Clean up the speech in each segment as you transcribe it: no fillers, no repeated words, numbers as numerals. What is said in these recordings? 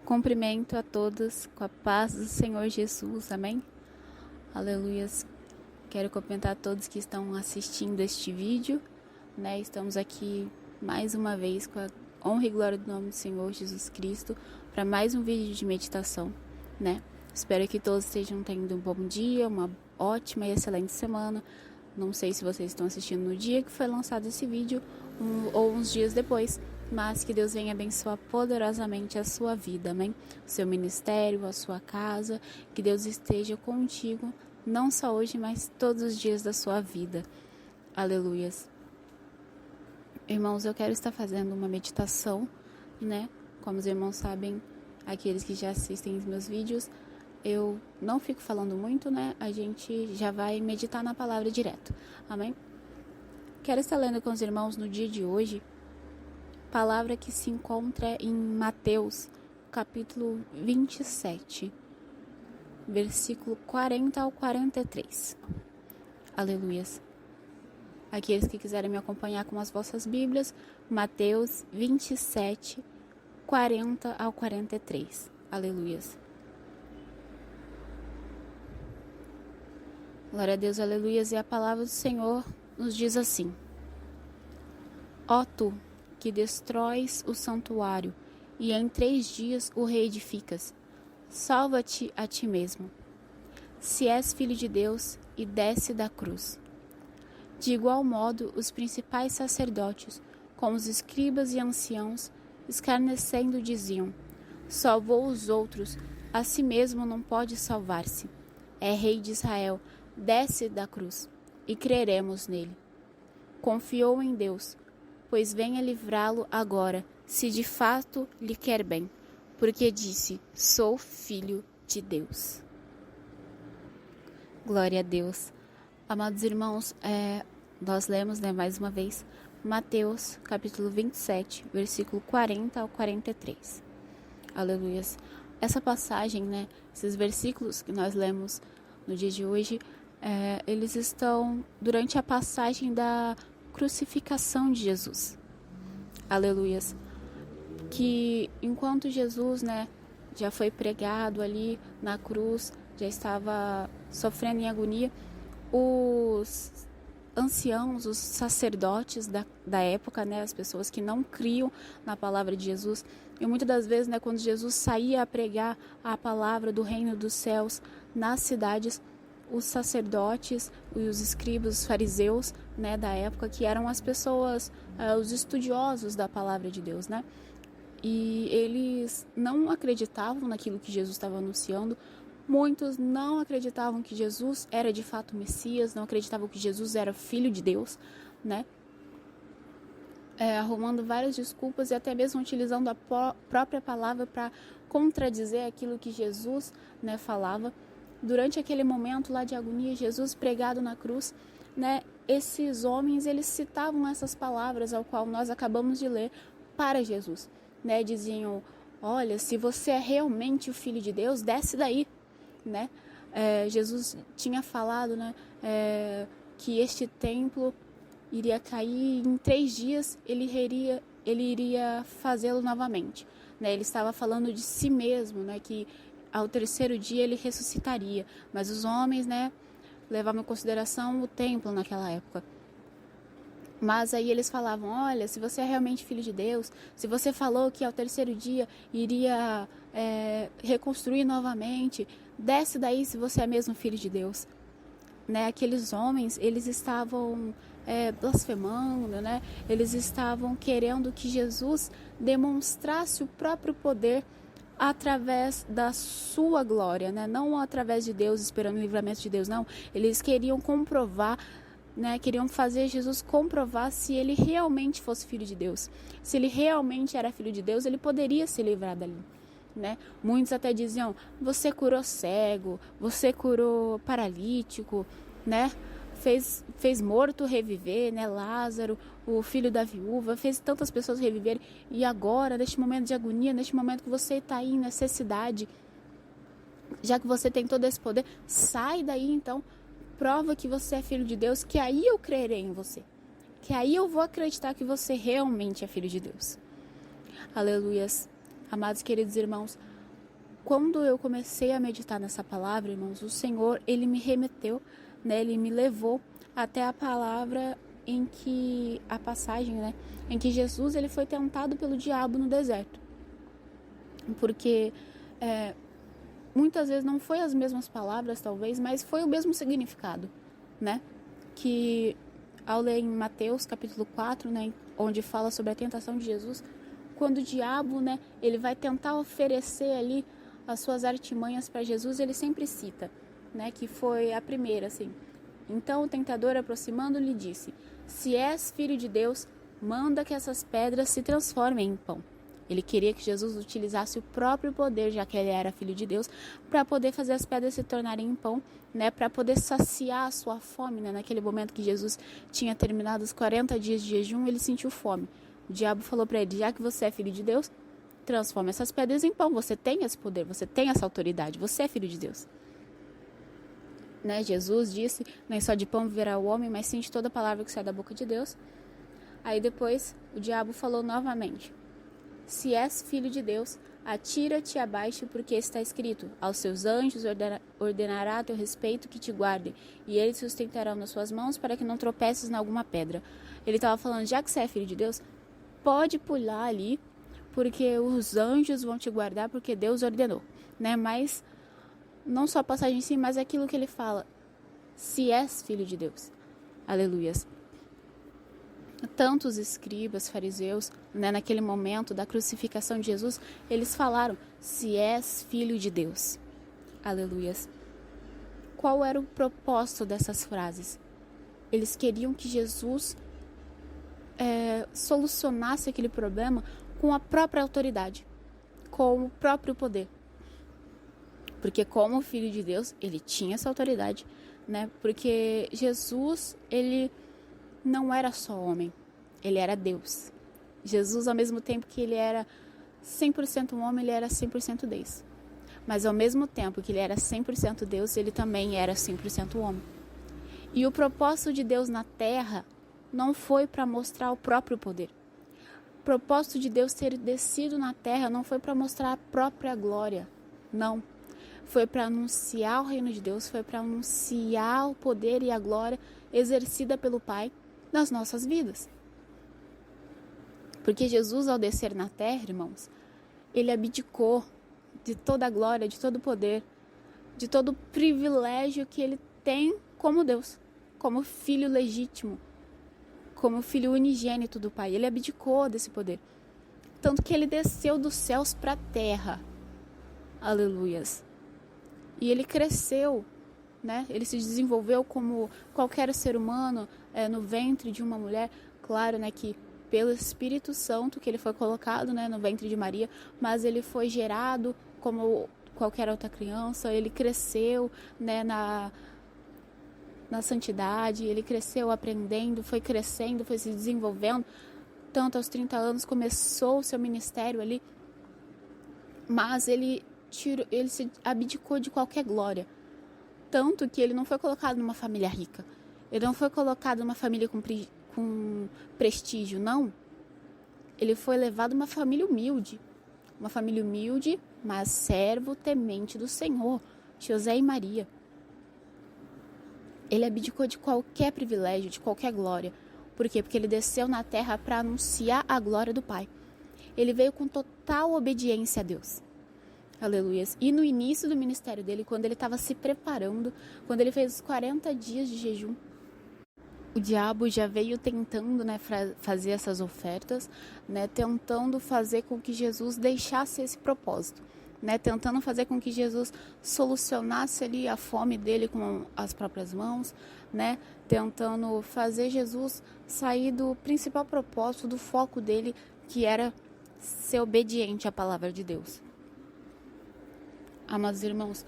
Cumprimento a todos com a paz do Senhor Jesus, amém? Aleluias. Quero cumprimentar a todos que estão assistindo este vídeo, né? Estamos aqui mais uma vez com a honra e glória do nome do Senhor Jesus Cristo para mais um vídeo de meditação, né? Espero que todos estejam tendo um bom dia, uma ótima e excelente semana. Não sei se vocês estão assistindo no dia que foi lançado esse vídeo ou uns dias depois, mas que Deus venha abençoar poderosamente a sua vida, amém? O seu ministério, a sua casa, que Deus esteja contigo, não só hoje, mas todos os dias da sua vida. Aleluias. Irmãos, eu quero estar fazendo uma meditação, né? Como os irmãos sabem, aqueles que já assistem os meus vídeos, eu não fico falando muito, né? A gente já vai meditar na palavra direto, amém? Quero estar lendo com os irmãos no dia de hoje, palavra que se encontra em Mateus, capítulo 27, versículo 40 ao 43. Aleluias. Aqueles que quiserem me acompanhar com as vossas Bíblias, Mateus 27, 40 ao 43. Aleluias. Glória a Deus, aleluias. E a palavra do Senhor nos diz assim: Ó tu, que destróis o santuário, e em 3 dias o reedificas, salva-te a ti mesmo. Se és filho de Deus, e desce da cruz. De igual modo, os principais sacerdotes, como os escribas e anciãos, escarnecendo, diziam: salvou os outros, a si mesmo não pode salvar-se. É rei de Israel, desce da cruz, e creremos nele. Confiou em Deus, pois venha livrá-lo agora, se de fato lhe quer bem, porque disse: sou filho de Deus. Glória a Deus. Amados irmãos, nós lemos, mais uma vez, Mateus, capítulo 27, versículo 40 ao 43. Aleluias. Essa passagem, esses versículos que nós lemos no dia de hoje, eles estão durante a passagem da crucificação de Jesus. Aleluias. Que enquanto Jesus, já foi pregado ali na cruz, já estava sofrendo em agonia, os anciãos, os sacerdotes da época, as pessoas que não criam na palavra de Jesus, e muitas das vezes, quando Jesus saía a pregar a palavra do reino dos céus nas cidades, os sacerdotes e os escribas, os fariseus, da época, que eram as pessoas, os estudiosos da palavra de Deus, e eles não acreditavam naquilo que Jesus estava anunciando. Muitos não acreditavam que Jesus era de fato o Messias, não acreditavam que Jesus era filho de Deus, arrumando várias desculpas e até mesmo utilizando a própria palavra para contradizer aquilo que Jesus, falava. Durante aquele momento lá de agonia, Jesus pregado na cruz, esses homens, eles citavam essas palavras ao qual nós acabamos de ler para Jesus, diziam: olha, se você é realmente o Filho de Deus, desce daí, Jesus tinha falado, que este templo iria cair em 3 dias, ele iria fazê-lo novamente, ele estava falando de si mesmo, que ao 3º dia ele ressuscitaria, mas os homens, levavam em consideração o templo naquela época. Mas aí eles falavam: olha, se você é realmente filho de Deus, se você falou que ao 3º dia iria reconstruir novamente, desce daí se você é mesmo filho de Deus. Aqueles homens, eles estavam blasfemando, eles estavam querendo que Jesus demonstrasse o próprio poder através da sua glória, não através de Deus, esperando o livramento de Deus, não. Eles queriam comprovar, queriam fazer Jesus comprovar se ele realmente fosse filho de Deus. Se ele realmente era filho de Deus, ele poderia se livrar dali. Muitos até diziam: você curou cego, você curou paralítico, fez morto reviver, Lázaro, o filho da viúva, fez tantas pessoas reviverem, e agora, neste momento de agonia, neste momento que você está aí em necessidade, já que você tem todo esse poder, sai daí então, prova que você é filho de Deus, que aí eu crerei em você, que aí eu vou acreditar que você realmente é filho de Deus. Aleluias. Amados queridos irmãos, quando eu comecei a meditar nessa palavra, irmãos, o Senhor, Ele me remeteu, né? Ele me levou até a palavra em que, a passagem, né? Em que Jesus, ele foi tentado pelo diabo no deserto. Porque muitas vezes não foi as mesmas palavras, talvez, mas foi o mesmo significado, né? Que ao ler em Mateus, capítulo 4, né? Onde fala sobre a tentação de Jesus, quando o diabo, né? Ele vai tentar oferecer ali as suas artimanhas para Jesus, ele sempre cita, né? Que foi a primeira, assim. Então o tentador, aproximando-lhe, disse: se és filho de Deus, manda que essas pedras se transformem em pão. Ele queria que Jesus utilizasse o próprio poder, já que ele era filho de Deus, para poder fazer as pedras se tornarem em pão, né? Para poder saciar a sua fome, né? Naquele momento que Jesus tinha terminado os 40 dias de jejum, ele sentiu fome. O diabo falou para ele: já que você é filho de Deus, transforma essas pedras em pão. Você tem esse poder, você tem essa autoridade, você é filho de Deus. Né? Jesus disse: nem só de pão viverá o homem, mas sim de toda palavra que sai da boca de Deus. Aí depois o diabo falou novamente: se és filho de Deus, atira-te abaixo, porque está escrito: aos seus anjos ordenará a teu respeito que te guardem, e eles sustentarão nas suas mãos para que não tropeces em alguma pedra. Ele estava falando: já que você é filho de Deus, pode pular ali, porque os anjos vão te guardar, porque Deus ordenou, né? Mas não só a passagem em si, mas aquilo que ele fala: se és filho de Deus. Aleluias. Tantos escribas, fariseus, né, naquele momento da crucificação de Jesus, eles falaram: se és filho de Deus. Aleluias. Qual era o propósito dessas frases? Eles queriam que Jesus solucionasse aquele problema com a própria autoridade, com o próprio poder. Porque como filho de Deus, ele tinha essa autoridade, né? Porque Jesus, ele não era só homem, ele era Deus. Jesus, ao mesmo tempo que ele era 100% homem, ele era 100% Deus. Mas ao mesmo tempo que ele era 100% Deus, ele também era 100% homem. E o propósito de Deus na terra não foi para mostrar o próprio poder. O propósito de Deus ter descido na terra não foi para mostrar a própria glória, não. Foi para anunciar o reino de Deus, foi para anunciar o poder e a glória exercida pelo Pai nas nossas vidas. Porque Jesus, ao descer na terra, irmãos, ele abdicou de toda a glória, de todo o poder, de todo o privilégio que ele tem como Deus, como filho legítimo, como filho unigênito do Pai. Ele abdicou desse poder. Tanto que ele desceu dos céus para a terra. Aleluias. E ele cresceu, né? Ele se desenvolveu como qualquer ser humano no ventre de uma mulher. Claro, né, que pelo Espírito Santo que ele foi colocado, né, no ventre de Maria, mas ele foi gerado como qualquer outra criança. Ele cresceu, né, na santidade, ele cresceu aprendendo, foi crescendo, foi se desenvolvendo. Tanto aos 30 anos começou o seu ministério ali, mas ele se abdicou de qualquer glória. Tanto que ele não foi colocado numa família rica. Ele não foi colocado numa família com prestígio, não. Ele foi levado numa família humilde. Uma família humilde, mas servo temente do Senhor. José e Maria. Ele abdicou de qualquer privilégio, de qualquer glória. Por quê? Porque ele desceu na terra para anunciar a glória do Pai. Ele veio com total obediência a Deus. Aleluias. E no início do ministério dele, quando ele estava se preparando, quando ele fez os 40 dias de jejum, o diabo já veio tentando, né, fazer essas ofertas, né, tentando fazer com que Jesus deixasse esse propósito, né, tentando fazer com que Jesus solucionasse ali a fome dele com as próprias mãos, né, tentando fazer Jesus sair do principal propósito, do foco dele, que era ser obediente à palavra de Deus. Amados irmãos,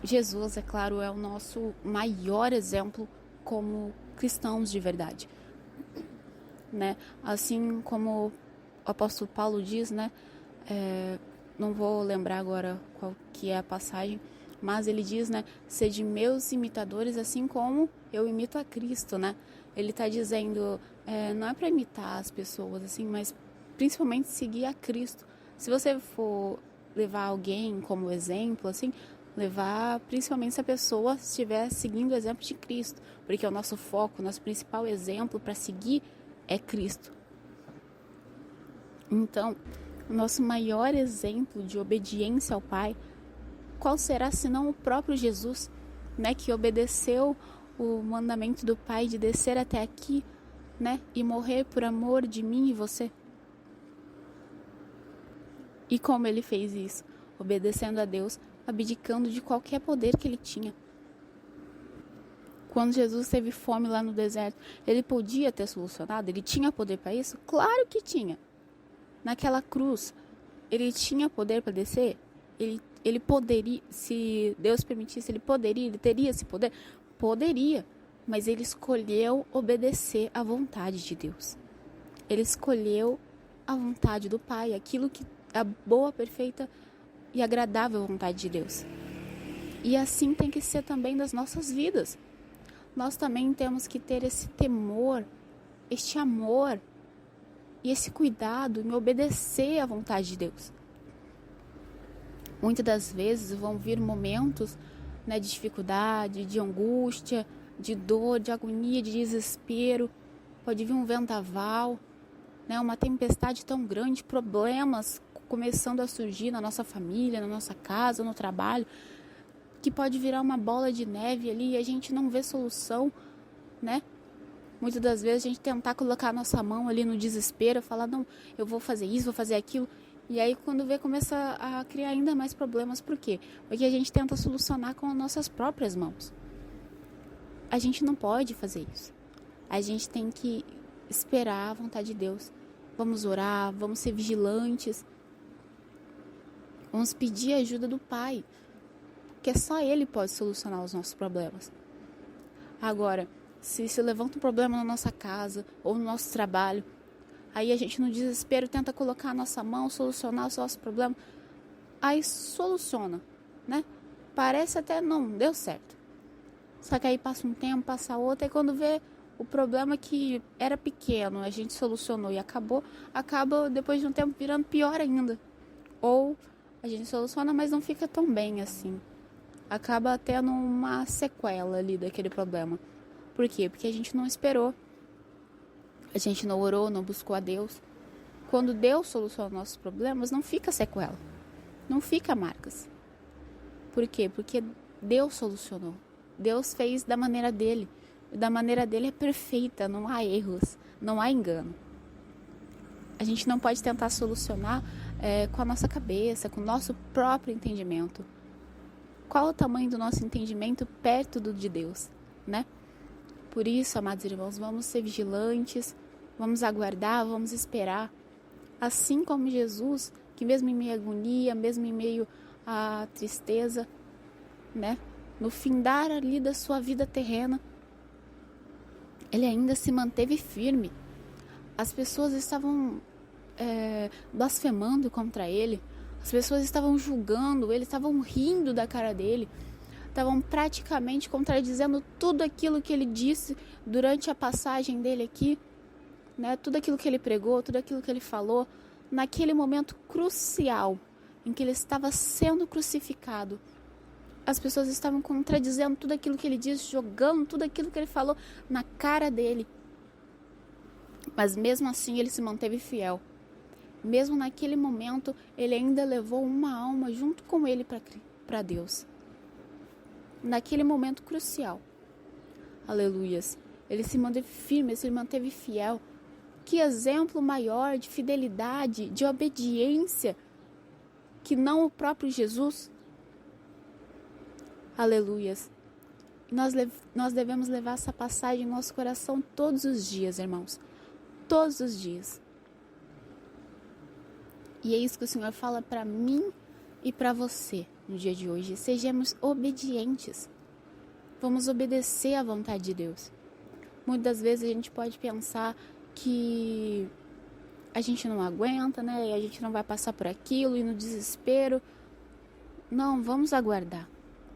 Jesus, é claro, é o nosso maior exemplo como cristãos de verdade, né? Assim como o apóstolo Paulo diz, né? Não vou lembrar agora qual que é a passagem, mas ele diz, né? Sede meus imitadores, assim como eu imito a Cristo, né? Ele está dizendo, não é para imitar as pessoas, assim, mas principalmente seguir a Cristo. Se você for levar alguém como exemplo, assim, levar principalmente se a pessoa estiver seguindo o exemplo de Cristo, porque o nosso foco, o nosso principal exemplo para seguir é Cristo. Então, o nosso maior exemplo de obediência ao Pai, qual será senão o próprio Jesus, né, que obedeceu o mandamento do Pai de descer até aqui, né, e morrer por amor de mim e você? E como ele fez isso? Obedecendo a Deus, abdicando de qualquer poder que ele tinha. Quando Jesus teve fome lá no deserto, ele podia ter solucionado? Ele tinha poder para isso? Claro que tinha. Naquela cruz, ele tinha poder para descer? Ele poderia, se Deus permitisse, ele teria esse poder? Poderia, mas ele escolheu obedecer à vontade de Deus. Ele escolheu a vontade do Pai, aquilo que é a boa, perfeita e agradável vontade de Deus. E assim tem que ser também das nossas vidas. Nós também temos que ter esse temor, este amor e esse cuidado em obedecer à vontade de Deus. Muitas das vezes vão vir momentos, né, de dificuldade, de angústia, de dor, de agonia, de desespero. Pode vir um vendaval, né, uma tempestade tão grande, problemas começando a surgir na nossa família, na nossa casa, no trabalho, que pode virar uma bola de neve ali e a gente não vê solução, né? Muitas das vezes a gente tentar colocar a nossa mão ali no desespero, falar, não, eu vou fazer isso, vou fazer aquilo. E aí quando vê, começa a criar ainda mais problemas. Por quê? Porque a gente tenta solucionar com as nossas próprias mãos. A gente não pode fazer isso. A gente tem que esperar a vontade de Deus. Vamos orar, vamos ser vigilantes. Vamos pedir a ajuda do Pai. Porque só Ele pode solucionar os nossos problemas. Agora, se levanta um problema na nossa casa ou no nosso trabalho, aí a gente no desespero tenta colocar a nossa mão, solucionar os nossos problemas, aí soluciona, né? Parece até não, deu certo. Só que aí passa um tempo, passa outro, e quando vê o problema que era pequeno, a gente solucionou e acaba depois de um tempo virando pior ainda. Ou a gente soluciona, mas não fica tão bem assim. Acaba tendo uma sequela ali daquele problema. Por quê? Porque a gente não esperou. A gente não orou, não buscou a Deus. Quando Deus soluciona nossos problemas, não fica sequela. Não fica marcas. Por quê? Porque Deus solucionou. Deus fez da maneira dele. E da maneira dele é perfeita, não há erros, não há engano. A gente não pode tentar solucionar com a nossa cabeça, com o nosso próprio entendimento. Qual o tamanho do nosso entendimento perto do de Deus, né? Por isso, amados irmãos, vamos ser vigilantes, vamos aguardar, vamos esperar. Assim como Jesus, que mesmo em meio à agonia, mesmo em meio à tristeza, né? No findar ali da sua vida terrena, ele ainda se manteve firme. As pessoas estavam blasfemando contra ele. As pessoas estavam julgando ele, estavam rindo da cara dele. Estavam praticamente contradizendo tudo aquilo que ele disse durante a passagem dele aqui, né? Tudo aquilo que ele pregou, tudo aquilo que ele falou, naquele momento crucial em que ele estava sendo crucificado. As pessoas estavam contradizendo tudo aquilo que ele disse, jogando tudo aquilo que ele falou na cara dele. Mas mesmo assim ele se manteve fiel. Mesmo naquele momento, ele ainda levou uma alma junto com ele para Deus. Naquele momento crucial. Aleluias. Ele se manteve firme, ele se manteve fiel. Que exemplo maior de fidelidade, de obediência, que não o próprio Jesus? Aleluias. Nós devemos levar essa passagem no nosso coração todos os dias, irmãos. Todos os dias. E é isso que o Senhor fala para mim e para você no dia de hoje. Sejamos obedientes. Vamos obedecer à vontade de Deus. Muitas vezes a gente pode pensar que a gente não aguenta, né? E a gente não vai passar por aquilo e no desespero. Não, vamos aguardar.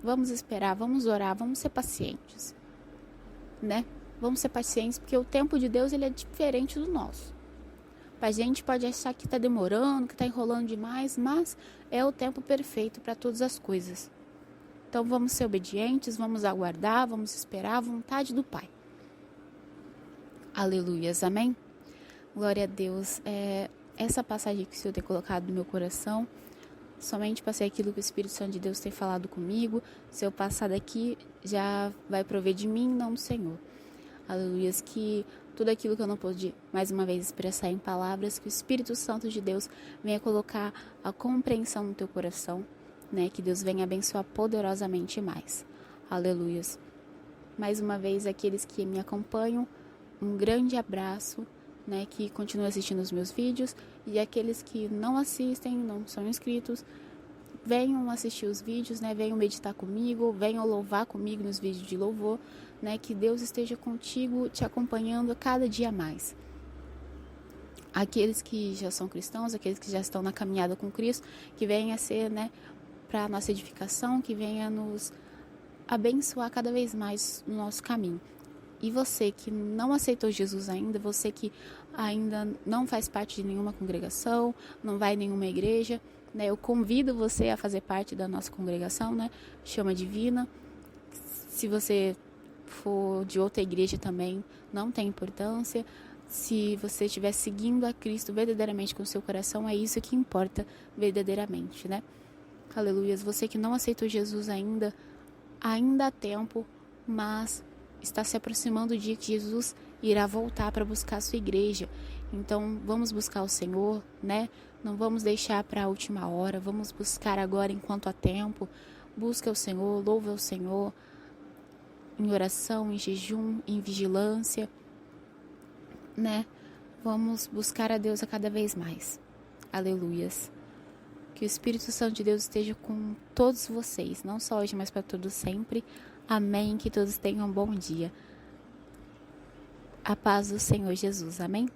Vamos esperar, vamos orar, vamos ser pacientes, né? Vamos ser pacientes porque o tempo de Deus ele é diferente do nosso. A gente pode achar que está demorando, que está enrolando demais, mas é o tempo perfeito para todas as coisas. Então vamos ser obedientes, vamos aguardar, vamos esperar a vontade do Pai. Aleluias, amém? Glória a Deus. Essa passagem que o Senhor tem colocado no meu coração, somente passei aquilo que o Espírito Santo de Deus tem falado comigo. Se eu passar daqui, já vai prover de mim, não do Senhor. Aleluias, que tudo aquilo que eu não pude, mais uma vez, expressar em palavras, que o Espírito Santo de Deus venha colocar a compreensão no teu coração, né? Que Deus venha abençoar poderosamente mais. Aleluias. Mais uma vez, aqueles que me acompanham, um grande abraço, né? Que continuam assistindo os meus vídeos, e aqueles que não assistem, não são inscritos, venham assistir os vídeos, né? Venham meditar comigo, venham louvar comigo nos vídeos de louvor, né? Que Deus esteja contigo, te acompanhando a cada dia mais. Aqueles que já são cristãos, aqueles que já estão na caminhada com Cristo, que venha ser, né, para nossa edificação, que venha nos abençoar cada vez mais no nosso caminho. E você que não aceitou Jesus ainda, você que ainda não faz parte de nenhuma congregação, não vai em nenhuma igreja, né? Eu convido você a fazer parte da nossa congregação, né? Chama Divina. Se você for de outra igreja também, não tem importância. Se você estiver seguindo a Cristo verdadeiramente com o seu coração, é isso que importa verdadeiramente, né? Aleluias. Você que não aceitou Jesus ainda há tempo, mas está se aproximando o dia que Jesus irá voltar para buscar a sua igreja. Então, vamos buscar o Senhor, né? Não vamos deixar para a última hora, vamos buscar agora enquanto há tempo. Busca o Senhor, louva o Senhor, em oração, em jejum, em vigilância, né? Vamos buscar a Deus a cada vez mais. Aleluias. Que o Espírito Santo de Deus esteja com todos vocês, não só hoje, mas para todos sempre. Amém. Que todos tenham um bom dia. A paz do Senhor Jesus. Amém.